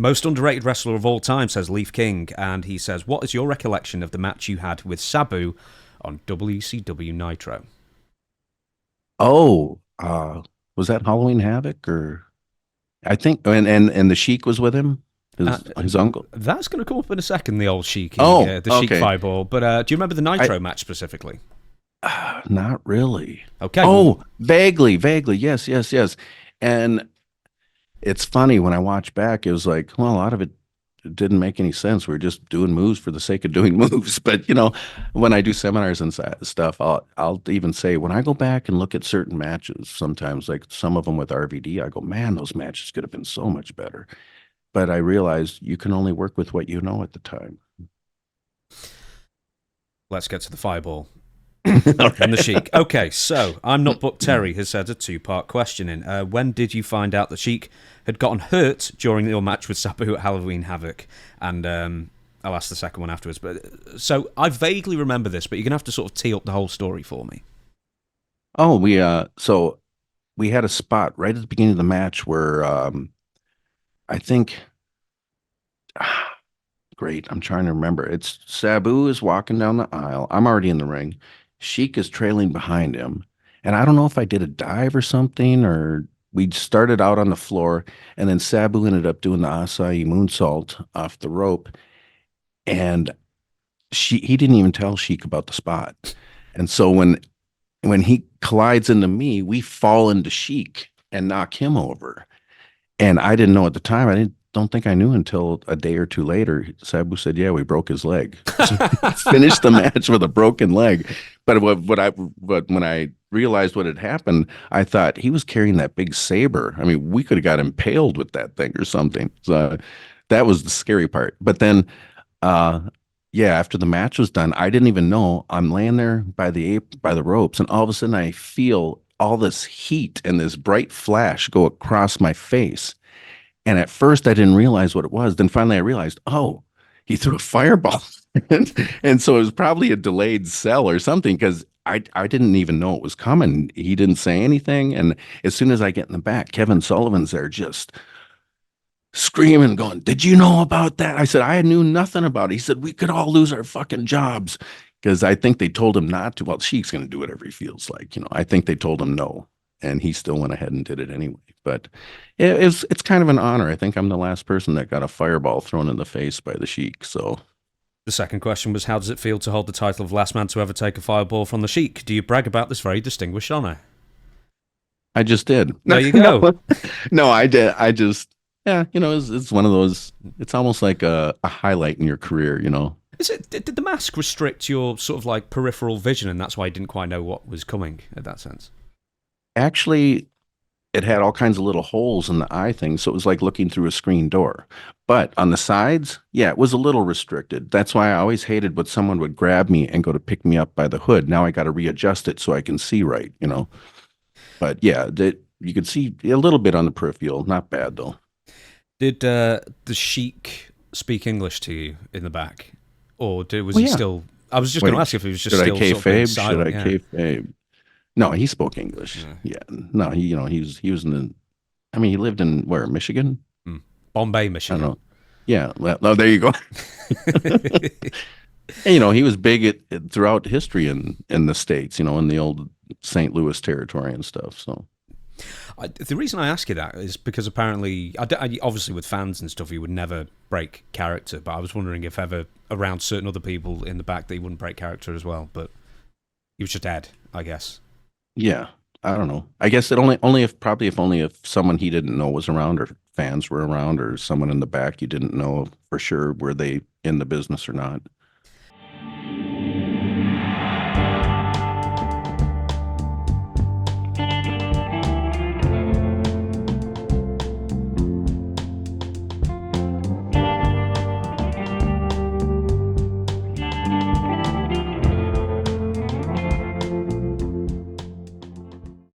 Most underrated wrestler of all time, says Leaf King, and he says, what is your recollection of the match you had with Sabu on WCW Nitro? Oh, was that Halloween Havoc or I think and the Sheik was with him, Uh, his uncle. that's going to come up in a second, the old Sheiky, Oh, the Sheik okay. Fireball. But do you remember the I Nitro match specifically? Not really. Okay, well, Oh, vaguely, vaguely. Yes, yes, yes. And it's funny when I watch back, it was like, well, a lot of it didn't make any sense. We were just doing moves for the sake of doing moves. But when I do seminars and stuff, I'll even say when I go back and look at certain matches, sometimes like some of them with RVD, I go, man, those matches could have been so much better. But I realized you can only work with what you know at the time. let's get to the Fireball. All And the right. Sheik. Okay, so I'm not Buck Terry has said a two-part question in. When did you find out the Sheik had gotten hurt during your match with Sabu at Halloween Havoc? And I'll ask the second one afterwards. But so I vaguely remember this, but you're gonna have to sort of tee up the whole story for me. Oh, so we had a spot right at the beginning of the match where I think great, I'm trying to remember. It's Sabu is walking down the aisle. I'm already in the ring. Sheik is trailing behind him. And I don't know if I did a dive or something, or we started out on the floor, and then Sabu ended up doing the acai moonsault off the rope. And he didn't even tell Sheik about the spot. And so when he collides into me, we fall into Sheik and knock him over. And I didn't know at the time. I don't think I knew until a day or two later. Sabu said, "Yeah, we broke his leg." So we finished the match with a broken leg. But when I realized what had happened, I thought he was carrying that big saber. I mean, we could have got impaled with that thing or something. So that was the scary part. But then, uh, yeah, after the match was done, I didn't even know. I'm laying there by the ropes, and all of a sudden I feel all this heat and this bright flash go across my face. And at first I didn't realize what it was. Then finally I realized, oh, he threw a fireball. And so it was probably a delayed cell or something because I didn't even know it was coming. He didn't say anything. And as soon as I get in the back, Kevin Sullivan's there just screaming, going, "Did you know about that?" I said, "I knew nothing about it." He said, "We could all lose our fucking jobs." Because I think they told him not to. Well, Sheik's going to do whatever he feels like. I think they told him no. And he still went ahead and did it anyway. But it's kind of an honor. I think I'm the last person that got a fireball thrown in the face by the Sheik. So The second question was, how does it feel to hold the title of last man to ever take a fireball from the Sheik? Do you brag about this very distinguished honour? I just did. There you No, go. no, I did. I just, yeah, it's one of those, it's almost like a highlight in your career. Did the mask restrict your sort of like peripheral vision, and that's why you didn't quite know what was coming in that sense? Actually, it had all kinds of little holes in the eye thing, so it was like looking through a screen door. But on the sides, yeah, it was a little restricted. That's why I always hated when someone would grab me and go to pick me up by the hood. Now I got to readjust it so I can see right. But yeah, you could see a little bit on the peripheral. Not bad though. Did the Sheik speak English to you in the back, or was Oh he yeah. still? I was just going to Wait, ask if he was just should I still sort of being kayfabe? Should silent. I Yeah. kayfabe? No, he spoke English. Yeah. Yeah. No, he was in the. I mean, he lived in where, Michigan? Hmm. Bombay, I don't Michigan. know. Yeah. Well, oh, there you go. And, he was big throughout history in the States, in the old St. Louis territory and stuff. So, The reason I ask you that is because apparently, obviously with fans and stuff, he would never break character. But I was wondering if ever around certain other people in the back that he wouldn't break character as well. But he was just dead, I guess. yeah, I don't know. I guess it only if someone he didn't know was around or fans were around or someone in the back you didn't know for sure were they in the business or not.